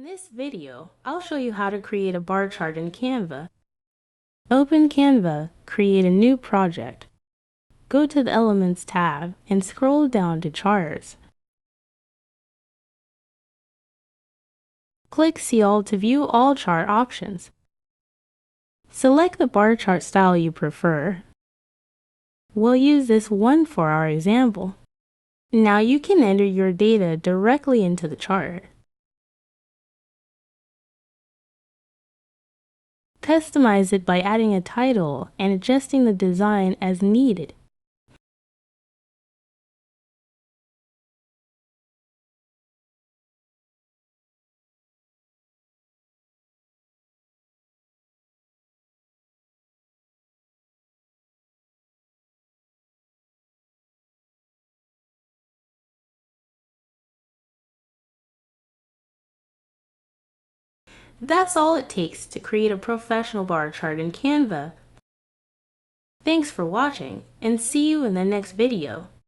this video, I'll show you how to create a bar chart in Canva. Open Canva, create a new project. Go to the Elements tab and scroll down to Charts. Click See All to view all chart options. Select the bar chart style you prefer. We'll use this one for our example. Now you can enter your data directly into the chart. Customize it by adding a title and adjusting the design as needed. That's all it takes to create a professional bar chart in Canva. Thanks for watching, and see you in the next video.